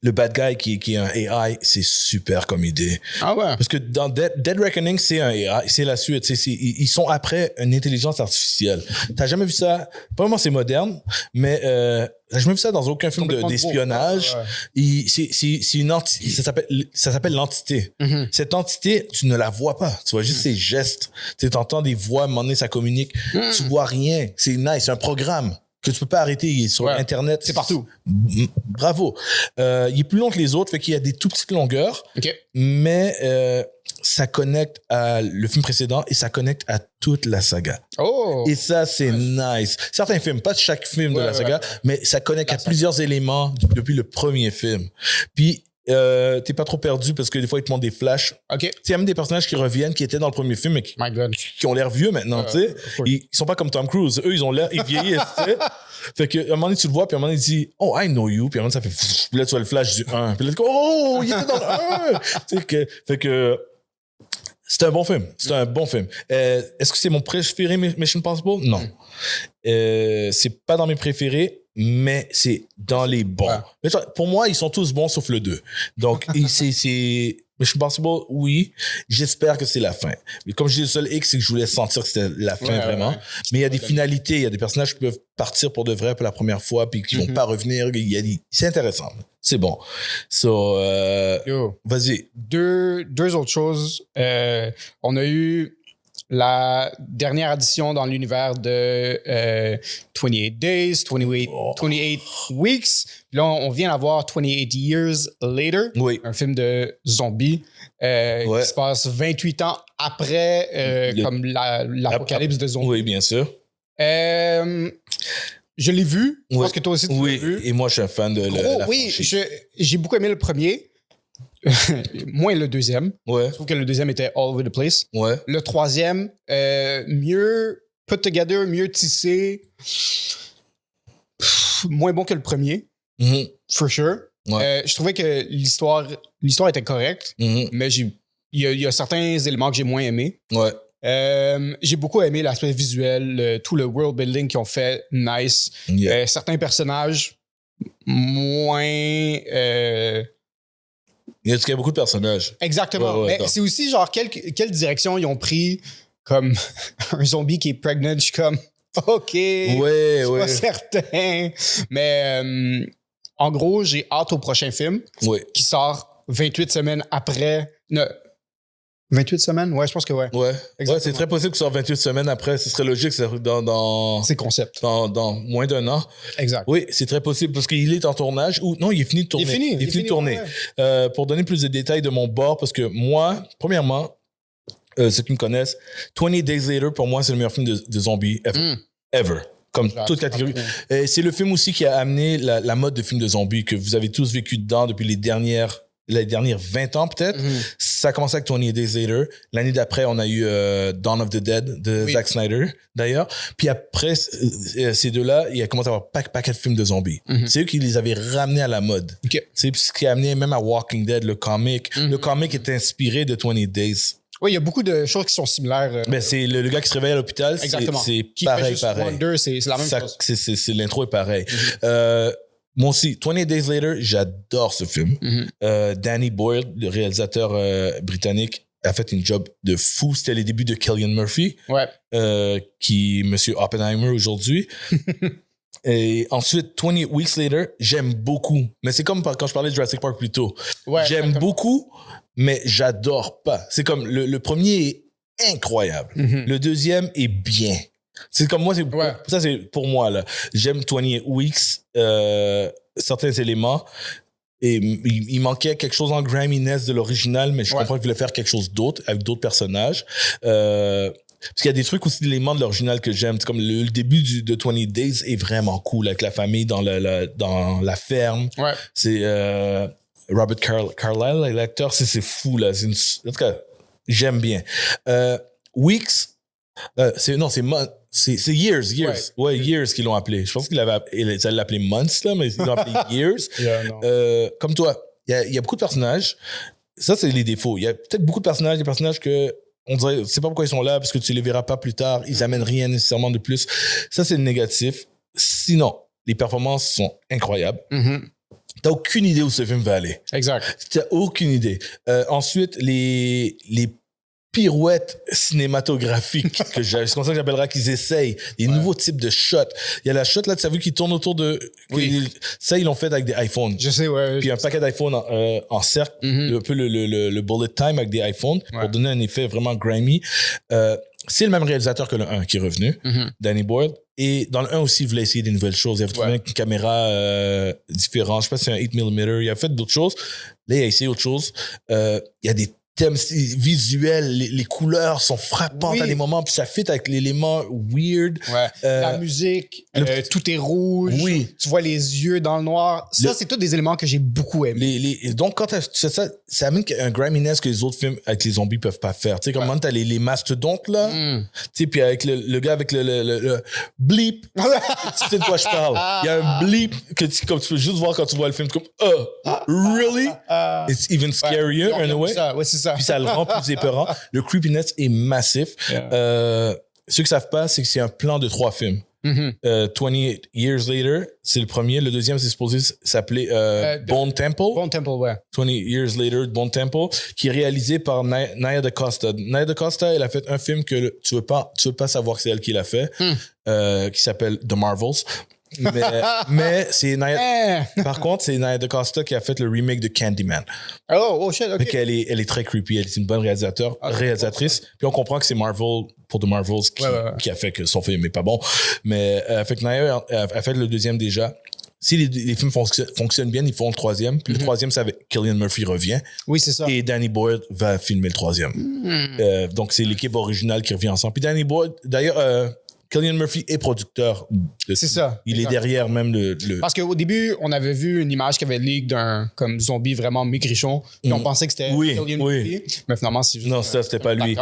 Le bad guy qui est un AI, c'est super comme idée. Parce que dans Dead Reckoning, c'est un AI, c'est la suite. Ils sont après une intelligence artificielle. T'as jamais vu ça? Probablement c'est moderne, mais t'as jamais vu ça dans aucun film d'espionnage. C'est une entité, ça s'appelle l'entité. Cette entité, tu ne la vois pas. Tu vois juste ses gestes. Tu entends des voix, à un moment donné, ça communique. Tu vois rien. C'est nice, c'est un programme que tu peux pas arrêter, il est sur Internet. C'est partout. Bravo. Il est plus long que les autres, fait qu'il y a des tout petites longueurs, mais ça connecte à le film précédent et ça connecte à toute la saga. Et ça, c'est nice. Certains films, pas chaque film de la saga, mais ça connecte à plusieurs éléments depuis le premier film. Puis, t'es pas trop perdu parce que des fois ils te montrent des flashs. Il y a même des personnages qui reviennent qui étaient dans le premier film mais qui ont l'air vieux maintenant, tu sais. Ils sont pas comme Tom Cruise, eux ils ont l'air, ils vieillissent, tu sais. Fait que à un moment donné tu le vois puis à un moment donné il dit "Oh, I know you", puis à un moment donné ça fait puis là tu vois le flash du 1. Puis là tu dis "Oh, il était dans le 1". Tu sais fait que c'est un bon film. C'est un bon film. Est-ce que c'est mon préféré Mission Impossible? Non. C'est pas dans mes préférés, mais c'est dans les bons. Pour moi, ils sont tous bons sauf le 2. Donc, Mission Impossible, oui. J'espère que c'est la fin. Mais comme je dis, le seul X, c'est que je voulais sentir que c'était la fin vraiment. Ouais. Mais il y a des finalités, il y a des personnages qui peuvent partir pour de vrai pour la première fois puis qui vont pas revenir. C'est intéressant. C'est bon. So, vas-y. Deux autres choses. On a eu la dernière addition dans l'univers de 28 Days, 28 Weeks. Là, on vient d'avoir 28 Years Later, un film de zombies qui se passe 28 ans après comme l'apocalypse de zombies. Oui, bien sûr. Je l'ai vu. Je pense que toi aussi, tu l'as vu. Et moi, je suis un fan de la oui, j'ai beaucoup aimé le premier. Moins le deuxième. Ouais. Je trouve que le deuxième était all over the place. Ouais. Le troisième, mieux put together, mieux tissé. Moins bon que le premier. For sure. Ouais. Je trouvais que l'histoire était correcte, mais il y a certains éléments que j'ai moins aimés. Ouais. J'ai beaucoup aimé l'aspect visuel, tout le world building qu'ils ont fait, nice. Yeah. Certains personnages, moins... Il y a beaucoup de personnages. Exactement. Mais c'est aussi genre quelle direction ils ont pris comme un zombie qui est pregnant. Je suis comme, OK, je suis pas certain. Mais en gros, j'ai hâte au prochain film qui sort 28 semaines après... 28 semaines? Ouais, je pense que ouais. Ouais, c'est très possible que ce soit 28 semaines après. Ce serait logique dans c'est concept. Dans moins d'un an. Exact. Oui, c'est très possible parce qu'il est en tournage. Ou non, il est fini de tourner. Il est fini de tourner. Ouais. Pour donner plus de détails de mon bord, parce que moi, premièrement, ceux qui me connaissent, 20 Days Later, pour moi, c'est le meilleur film de zombies ever. Comme toute catégorie. C'est le film aussi qui a amené la mode de film de zombies que vous avez tous vécu dedans depuis les dernières 20 ans peut-être. Ça a commencé avec 28 Days Later. L'année d'après, on a eu Dawn of the Dead de Zack Snyder, d'ailleurs. Puis après ces deux-là, il a commencé à avoir paquet de films de zombies. C'est eux qui les avaient ramenés à la mode. C'est ce qui a amené même à Walking Dead, le comic. Le comic est inspiré de 28 Days. Oui, il y a beaucoup de choses qui sont similaires. Ben, c'est le gars qui se réveille à l'hôpital. Exactement. C'est qui pareil. Fait Wonder, c'est la même chose. C'est l'intro est pareil. Moi aussi, 28 Days Later, j'adore ce film. Danny Boyle, le réalisateur britannique, a fait une job de fou. C'était les débuts de Cillian Murphy, qui est Monsieur Oppenheimer aujourd'hui. Et ensuite, 28 Weeks Later, j'aime beaucoup. Mais c'est comme quand je parlais de Jurassic Park plus tôt. J'aime beaucoup, mais j'adore pas. C'est comme le premier est incroyable. Le deuxième est bien. C'est comme moi, ça c'est pour moi là. J'aime 28 Weeks, certains éléments. Et il manquait quelque chose en griminess de l'original, mais je comprends qu'il voulait faire quelque chose d'autre avec d'autres personnages. Parce qu'il y a des trucs aussi d'éléments de l'original que j'aime. C'est comme le début de 28 Days est vraiment cool avec la famille dans la ferme. C'est Robert Carlyle, l'acteur, c'est fou là. En tout cas, j'aime bien. Weeks, c'est Years. Ouais, Years qu'ils l'ont appelé. Je pense qu'ils l'appelé Months, là, mais ils l'ont appelé Years. Comme toi, il y a beaucoup de personnages. Ça, c'est les défauts. Il y a peut-être beaucoup de personnages, des personnages que on dirait, c'est pas pourquoi ils sont là, parce que tu les verras pas plus tard. Ils amènent rien nécessairement de plus. Ça, c'est le négatif. Sinon, les performances sont incroyables. T'as aucune idée où ce film va aller. Exact. T'as aucune idée. Ensuite, les pirouettes cinématographiques c'est comme ça que j'appellerais qu'ils essayent des nouveaux types de shots. Il y a la shot là, tu as vu qui tourne autour de ça, ils l'ont fait avec des iPhones. Je sais, Puis un paquet d'iPhones en cercle, un peu le bullet time avec des iPhones pour donner un effet vraiment grimy. C'est le même réalisateur que le 1 qui est revenu, Danny Boyle. Et dans le 1 aussi, il voulait essayer des nouvelles choses. Il avait trouvé une caméra différente. Je sais pas si c'est un 8mm. Il a fait d'autres choses. Là, il a essayé autre chose. Il y a des thèmes visuels, les couleurs sont frappantes à des moments, puis ça fit avec l'élément weird. La musique, tout est rouge. Tu vois les yeux dans le noir. Ça, c'est tous des éléments que j'ai beaucoup aimé. Donc, quand tu fais ça, ça amène un griminess que les autres films avec les zombies peuvent pas faire. Tu sais, comme t'as les mastodontes, là. Tu sais, puis avec le gars avec le bleep. Tu sais de quoi je parle. Il y a un bleep que tu peux juste voir quand tu vois le film. Tu es comme, really? It's even scarier, in a way. C'est ça. Puis ça le rend plus épeurant. Le creepiness est massif. Ceux qui savent pas, c'est que c'est un plan de 3 films. 28 Years Later, c'est le premier. Le deuxième, c'est supposé s'appeler Bone Temple. Bone Temple, ouais. 20 Years Later, Bone Temple, qui est réalisé par Nia DaCosta. Nia DaCosta, elle a fait un film que tu veux pas savoir que c'est elle qui l'a fait, qui s'appelle The Marvels. Mais c'est Nia. Par contre, c'est Nia DaCosta qui a fait le remake de Candyman. Oh shit, ok. Fait qu'elle est très creepy. Elle est une bonne réalisatrice. Puis on comprend que c'est Marvel pour The Marvels qui a fait que son film est pas bon. Mais fait que Nia a fait le deuxième déjà. Si les films fonctionnent bien, ils font le troisième. Puis le troisième, c'est avec Cillian Murphy revient. Oui, c'est ça. Et Danny Boyd va filmer le troisième. Donc, c'est l'équipe originale qui revient ensemble. Puis Danny Boyd, d'ailleurs, Cillian Murphy est producteur. C'est ça. Il est derrière même le... Parce qu'au début, on avait vu une image qui avait leak d'un comme zombie vraiment maigrichon. Puis on pensait que c'était Cillian Murphy. Mais finalement, c'est juste... Non, ça, c'était pas lui.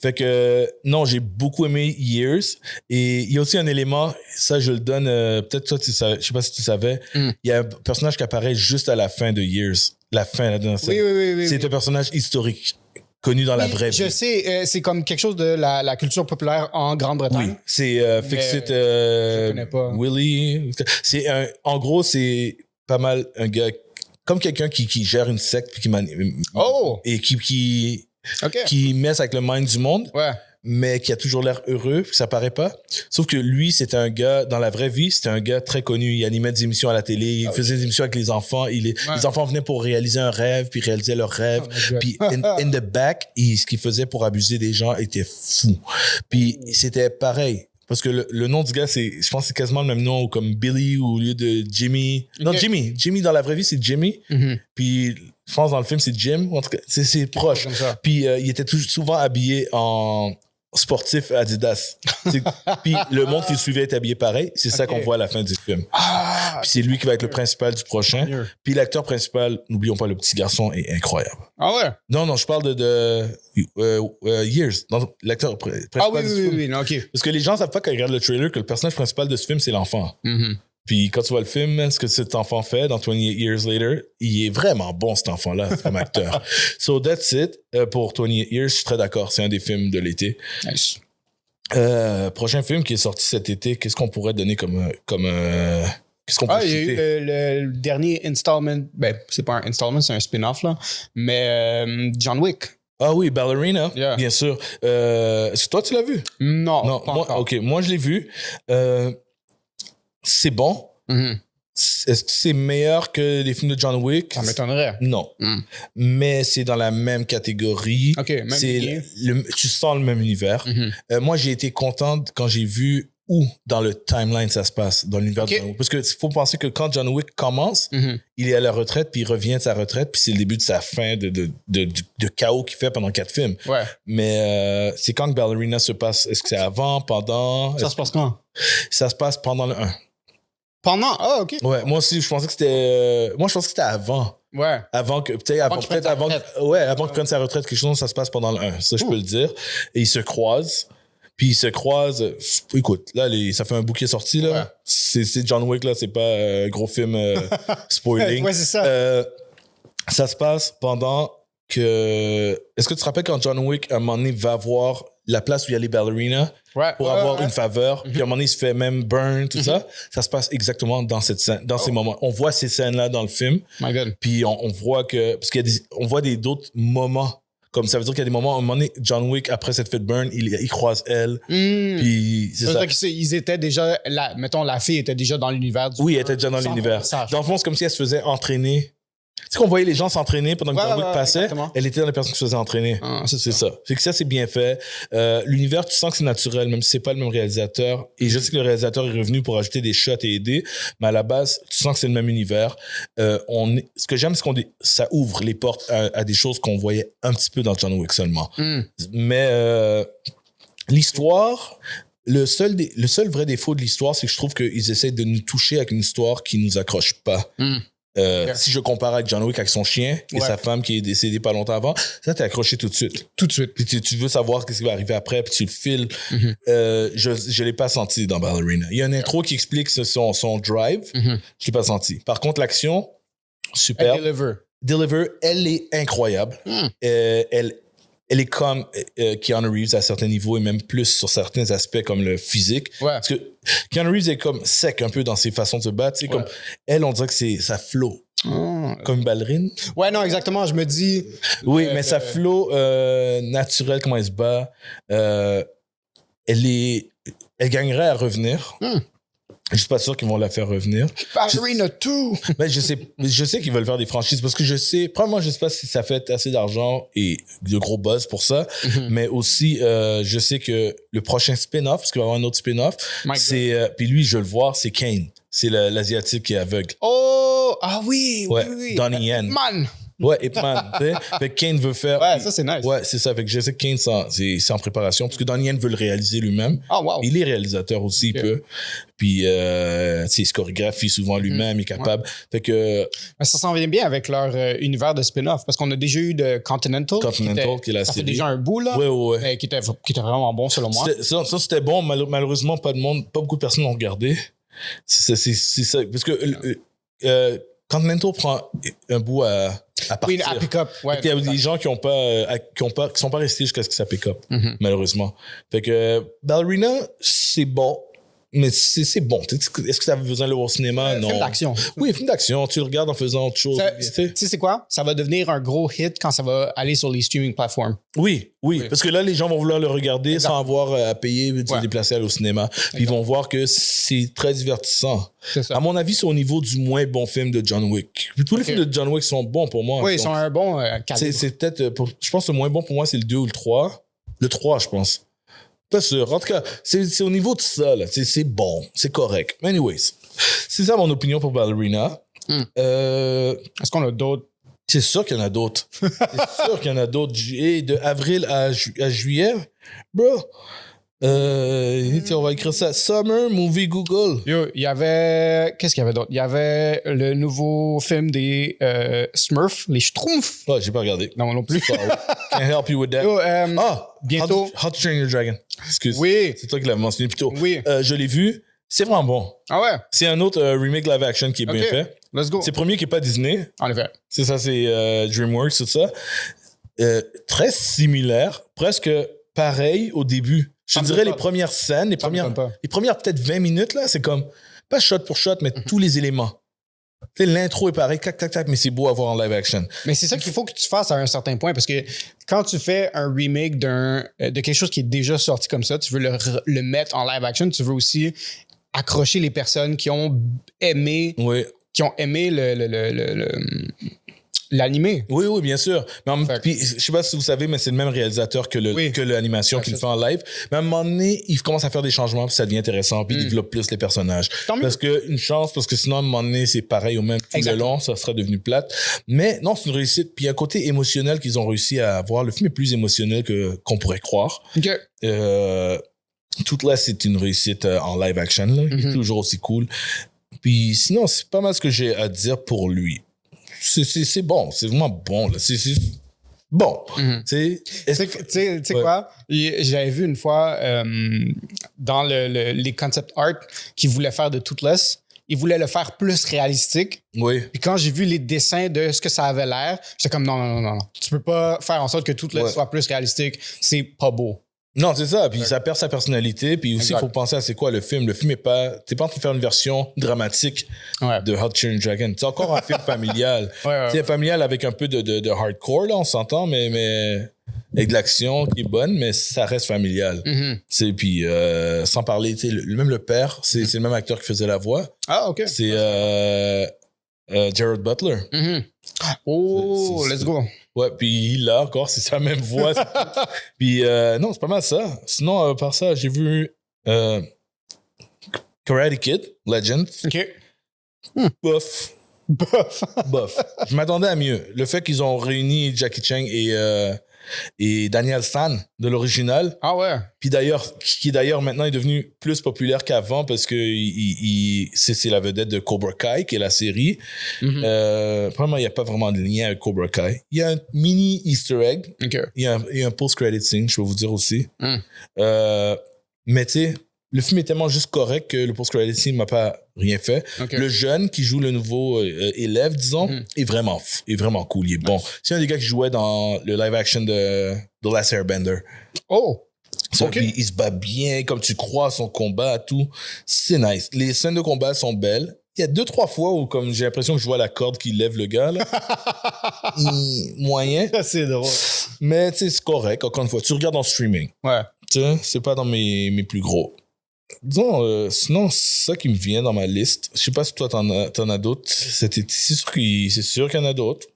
Fait que, non, j'ai beaucoup aimé Years. Et il y a aussi un élément, ça, je le donne... peut-être toi, je sais pas si tu savais. Il y a un personnage qui apparaît juste à la fin de Years. La fin, la dernière scène. Oui. C'est un personnage historique. Connu dans la vraie vie. Je sais, c'est comme quelque chose de la culture populaire en Grande-Bretagne. Oui, c'est Fix-It je connais pas. Willy. En gros, c'est pas mal un gars, comme quelqu'un qui gère une secte puis et qui messe avec le mind du monde. Ouais. Mais qui a toujours l'air heureux, puis ça paraît pas. Sauf que lui, c'était un gars, dans la vraie vie, c'était un gars très connu. Il animait des émissions à la télé, il faisait des émissions avec les enfants. Les enfants venaient pour réaliser un rêve, puis réalisaient leur rêve. Puis in the back, ce qu'il faisait pour abuser des gens était fou. Puis c'était pareil. Parce que le nom du gars, je pense que c'est quasiment le même nom comme Billy au lieu de Jimmy. Non, Jimmy. Jimmy, dans la vraie vie, c'est Jimmy. Puis je pense dans le film, c'est Jim. En tout cas, c'est proche. Puis il était souvent habillé en sportif Adidas. Puis le monde qui le suivait est habillé pareil. C'est ça qu'on voit à la fin du film. Puis c'est lui qui va être le principal du prochain. Puis l'acteur principal, n'oublions pas, le petit garçon est incroyable. Ah ouais? Non, je parle de Years. L'acteur principal du film. Oui, OK. Parce que les gens savent pas quand ils regardent le trailer que le personnage principal de ce film, c'est l'enfant. Puis quand tu vois le film, ce que cet enfant fait dans 28 Years Later, il est vraiment bon, cet enfant-là, comme acteur. So that's it. Pour 28 Years, je suis très d'accord. C'est un des films de l'été. Nice. Prochain film qui est sorti cet été, qu'est-ce qu'on pourrait donner comme qu'est-ce qu'on peut il y a eu le dernier installment. Ben, c'est pas un installment, c'est un spin-off, là. Mais John Wick. Ah oui, Ballerina, bien sûr. Est-ce que toi, tu l'as vu? Non, pas encore. OK, moi, je l'ai vu. C'est bon. Est-ce que c'est meilleur que les films de John Wick? Ça m'étonnerait. Non. Mais c'est dans la même catégorie. OK, même tu sens le même univers. Moi, j'ai été content quand j'ai vu où dans le timeline ça se passe, dans l'univers de John Wick. Parce qu'il faut penser que quand John Wick commence, il est à la retraite, puis il revient de sa retraite, puis c'est le début de sa fin de chaos qu'il fait pendant 4 films. Ouais. Mais c'est quand que Ballerina se passe? Est-ce que c'est avant, pendant? Ça se passe quand? Ça se passe pendant le 1. Pendant? Ah, OK. Ouais, moi aussi, je pensais que c'était... Moi, je pensais que c'était avant. Ouais. Avant que... avant qu'il prenne sa retraite, quelque chose, ça se passe pendant le 1. Ça, je peux le dire. Et ils se croisent. Puis ils se croisent... Écoute, là, ça fait un bout qui est sorti, là. Ouais. C'est John Wick, là. C'est pas un gros film spoiling. Ouais, c'est ça. Ça se passe pendant que... Est-ce que tu te rappelles quand John Wick, à un moment donné, va voir la place où il y a les ballerinas pour avoir une faveur, puis à un moment donné, il se fait même burn, tout ça. Ça se passe exactement dans cette scène, dans ces moments. On voit ces scènes-là dans le film. My God. Puis on voit que... Parce qu'il y a on voit d'autres moments. Comme ça veut dire qu'il y a des moments, à un moment donné, John Wick, après cette fête burn, il croise elle. Puis c'est ça. Ils étaient déjà... mettons, la fille était déjà dans l'univers du... Oui, elle était déjà dans l'univers. Dans le fond, c'est comme si elle se faisait entraîner. Tu sais qu'on voyait les gens s'entraîner pendant que John Wick passait, exactement. Elle était dans les personnes qui se faisaient entraîner. C'est ça. C'est que ça, c'est bien fait. L'univers, tu sens que c'est naturel, même si c'est pas le même réalisateur. Et je sais que le réalisateur est revenu pour ajouter des shots et aider, mais à la base, tu sens que c'est le même univers. Ce que j'aime, c'est ça ouvre les portes à des choses qu'on voyait un petit peu dans John Wick seulement. Mais l'histoire... Le seul vrai défaut de l'histoire, c'est que je trouve qu'ils essaient de nous toucher avec une histoire qui nous accroche pas. Si je compare avec John Wick avec son chien et sa femme qui est décédée pas longtemps avant, ça t'es accroché tout de suite. Tout de suite. Puis tu veux savoir ce qui va arriver après, puis tu le files. Je l'ai pas senti dans Ballerina. Il y a une intro qui explique son drive. Je l'ai pas senti. Par contre, l'action, super. Deliver, elle est incroyable. elle est comme Keanu Reeves à certains niveaux et même plus sur certains aspects comme le physique. Ouais. Parce que Keanu Reeves est comme sec un peu dans ses façons de se battre. Comme elle, on dirait que ça flow. Comme une ballerine. Ouais, non, exactement. Je me dis... Oui, mais ça flow naturel, comment elle se bat. Elle gagnerait à revenir. Je suis pas sûr qu'ils vont la faire revenir. Ballerina 2! Mais je sais qu'ils veulent faire des franchises parce que probablement, je sais pas si ça fait assez d'argent et de gros buzz pour ça, mais aussi, je sais que le prochain spin-off, parce qu'il va y avoir un autre spin-off, puis lui, je le vois, c'est Kane. C'est l'Asiatique qui est aveugle. Oh! Ah oui! Ouais, oui. Donnie Yen. Man! Ouais, Ip Man. Fait que Kane veut faire. Ouais, ça, c'est nice. Ouais, c'est ça. Fait que je sais que Kane, c'est en préparation parce que Donnie Yen veut le réaliser lui-même. Oh, wow. Il est réalisateur aussi, il peut. Puis, il se chorégraphie souvent lui-même, il est capable. Fait que. Mais ça s'en vient bien avec leur univers de spin-off parce qu'on a déjà eu de Continental. Qui est la ça série. fait déjà un bout, là. Ouais. Qui était vraiment bon, selon moi. Ça, c'était bon. Malheureusement, pas beaucoup de personnes l'ont regardé. C'est ça. Parce que Continental prend un bout à partir. Oui, à pick-up. Ouais, il y a des gens qui sont pas restés jusqu'à ce que ça pick-up, malheureusement. Fait que Ballerina, c'est bon. Mais c'est bon. Est-ce que ça a besoin de le voir au cinéma? Non. Film d'action. Oui, film d'action. Tu le regardes en faisant autre chose. Tu sais, c'est quoi? Ça va devenir un gros hit quand ça va aller sur les streaming platforms. Oui. Parce que là, les gens vont vouloir le regarder sans avoir à payer, se déplacer à aller au cinéma. Puis ils vont voir que c'est très divertissant. C'est ça. À mon avis, c'est au niveau du moins bon film de John Wick. Tous les films de John Wick sont bons pour moi. Oui, ils sont un bon calibre. C'est peut-être... je pense que le moins bon pour moi, c'est le 2 ou le 3. Le 3, je pense. Pas sûr. En tout cas, c'est au niveau de ça, là. C'est bon. C'est correct. Anyways, c'est ça mon opinion pour Ballerina. Est-ce qu'on a d'autres? C'est sûr qu'il y en a d'autres. C'est sûr qu'il y en a d'autres. Et de avril à juillet, bro, on va écrire ça. Summer Movie Google. Yo, il y avait... Qu'est-ce qu'il y avait d'autre? Il y avait le nouveau film des Smurfs, les Schtroumpfs. Oh, j'ai pas regardé. Non, moi non plus. Sorry. Can't help you with that. Yo, bientôt. How to Train Your Dragon. Excuse. Oui. C'est toi qui l'avais mentionné plus tôt. Oui. Je l'ai vu. C'est vraiment bon. Ah ouais? C'est un autre remake live action qui est bien fait. Let's go. C'est le premier qui n'est pas Disney. En effet. C'est ça, c'est DreamWorks, tout ça. Très similaire, presque pareil au début. Je te dirais les premières scènes, les premières peut-être 20 minutes, là, c'est comme, pas shot pour shot, mais tous les éléments. Tu sais, l'intro est pareil, tac, tac, tac, mais c'est beau à voir en live action. Mais c'est ça qu'il faut que tu fasses à un certain point, parce que quand tu fais un remake de quelque chose qui est déjà sorti comme ça, tu veux le mettre en live action, tu veux aussi accrocher les personnes qui ont aimé, l'animé. Oui, bien sûr. Mais puis, je sais pas si vous savez, mais c'est le même réalisateur que l'animation qu'il fait en live. Mais à un moment donné, il commence à faire des changements, puis ça devient intéressant, puis il développe plus les personnages. Parce que sinon, à un moment donné, c'est pareil au même tout le long, ça serait devenu plate. Mais non, c'est une réussite. Puis il y a un côté émotionnel qu'ils ont réussi à avoir. Le film est plus émotionnel qu'on pourrait croire. OK. Tout là, c'est une réussite en live action. Là. Il est toujours aussi cool. Puis sinon, c'est pas mal ce que j'ai à dire pour lui. C'est bon, c'est vraiment bon. Là. C'est bon. Tu sais quoi? J'avais vu une fois dans les concept art qu'ils voulaient faire de Toothless, ils voulaient le faire plus réalistique. Oui. Puis quand j'ai vu les dessins de ce que ça avait l'air, j'étais comme non. Tu peux pas faire en sorte que Toothless soit plus réalistique. C'est pas beau. Non, c'est ça. Puis ça perd sa personnalité. Puis aussi, il faut penser à c'est quoi le film. Le film est pas... T'es pas en train de faire une version dramatique de How to Train Your Dragon. C'est encore un film familial. C'est familial avec un peu de hardcore, là, on s'entend, mais avec de l'action qui est bonne, mais ça reste familial. Puis sans parler, même le père, c'est le même acteur qui faisait la voix. Ah, OK. C'est Gerard Butler. Oh, let's go. Ouais, puis il a encore, c'est sa même voix. Puis non, c'est pas mal ça. Sinon, par ça, j'ai vu Karate Kid, Legend. OK. Bof. Je m'attendais à mieux. Le fait qu'ils ont réuni Jackie Chan et Daniel San de l'original. Ah ouais. Puis qui maintenant est devenu plus populaire qu'avant parce que c'est la vedette de Cobra Kai, qui est la série. Vraiment, il n'y a pas vraiment de lien avec Cobra Kai. Il y a un mini Easter egg. Okay. Il y a un post-credit scene, je peux vous dire aussi. Mais tu sais, le film est tellement juste correct que le post-credit scene m'a pas rien fait. Okay. Le jeune qui joue le nouveau élève, disons, est vraiment cool. Il est bon. C'est un des gars qui jouait dans le live action de The Last Airbender. Oh! Okay. Il se bat bien, comme tu crois à son combat, tout. C'est nice. Les scènes de combat sont belles. Il y a 2-3 fois où comme j'ai l'impression que je vois la corde qui lève le gars, là. Moyen. C'est drôle. Mais tu sais, c'est correct. Encore une fois, tu regardes en streaming. Ouais. Tu sais, c'est pas dans mes plus gros. Disons, sinon, c'est ça qui me vient dans ma liste. Je sais pas si toi, t'en as d'autres. C'est sûr qu'il y en a d'autres.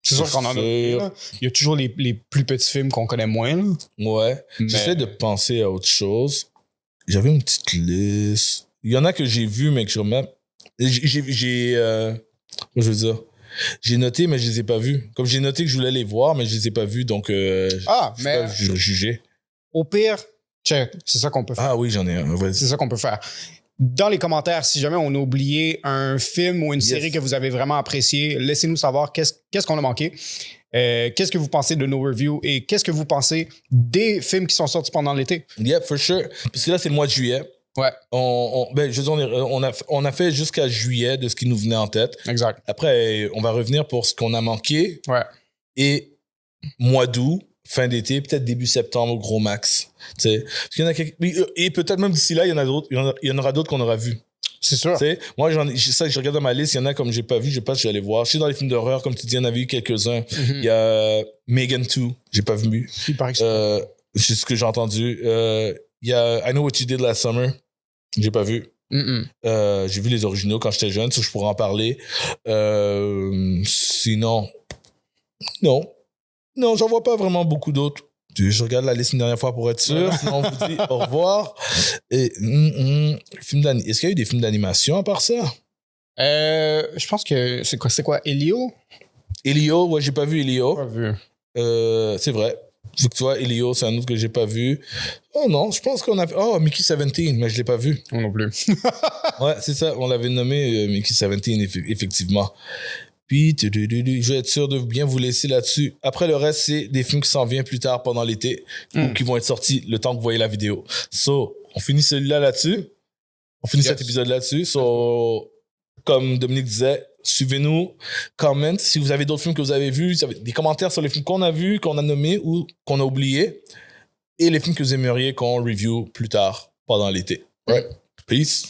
C'est sûr qu'on en a d'autres. Il y a toujours les plus petits films qu'on connaît moins. Là. Ouais. Mais... J'essaie de penser à autre chose. J'avais une petite liste. Il y en a que j'ai vu, mais que je remets... je veux dire, j'ai noté, mais je les ai pas vus. Comme j'ai noté que je voulais les voir, mais je les ai pas vus, donc mais pas juger. Au pire, check, c'est ça qu'on peut faire. Ah oui, j'en ai un. Vas-y. C'est ça qu'on peut faire. Dans les commentaires, si jamais on a oublié un film ou une série que vous avez vraiment apprécié, laissez-nous savoir qu'est-ce qu'on a manqué. Qu'est-ce que vous pensez de nos reviews et qu'est-ce que vous pensez des films qui sont sortis pendant l'été? Yeah, for sure. Parce que là, c'est le mois de juillet. Ouais. On a fait jusqu'à juillet de ce qui nous venait en tête. Exact. Après, on va revenir pour ce qu'on a manqué. Ouais. Et mois d'août, fin d'été, peut-être début septembre, gros max. T'sais. Parce qu'il y en a quelques... Et peut-être même d'ici là, il y en aura d'autres qu'on aura vus. C'est sûr. T'sais, moi, ça, je regarde dans ma liste, il y en a comme j'ai pas vu, je sais pas si je vais aller voir. Je sais dans les films d'horreur, comme tu dis, il y en avait eu quelques-uns. Il y a Megan 2, j'ai pas vu. Il paraît que c'est ce que j'ai entendu. Il y a I Know What You Did Last Summer. J'ai pas vu. J'ai vu les originaux quand j'étais jeune, so je pourrais en parler. Sinon, non, j'en vois pas vraiment beaucoup d'autres. Je regarde la liste une dernière fois pour être sûr. Sinon, on vous dit au revoir. Et, est-ce qu'il y a eu des films d'animation à part ça? Je pense que c'est quoi? Elio? Elio, ouais, j'ai pas vu Elio. Pas vu. C'est vrai. Faut que tu vois, Elio, c'est un autre que j'ai pas vu. Oh non, je pense qu'on a... Oh, Mickey 17, mais je l'ai pas vu. Moi non plus. Ouais, c'est ça. On l'avait nommé Mickey 17, effectivement. Puis, je vais être sûr de bien vous laisser là-dessus. Après, le reste, c'est des films qui s'en viennent plus tard pendant l'été ou qui vont être sortis le temps que vous voyez la vidéo. So, on finit celui-là là-dessus. On finit cet épisode là-dessus. So, comme Dominique disait, suivez-nous, comment. Si vous avez d'autres films que vous avez vus, des commentaires sur les films qu'on a vus, qu'on a nommés ou qu'on a oubliés, et les films que vous aimeriez qu'on review plus tard pendant l'été. Right. Peace.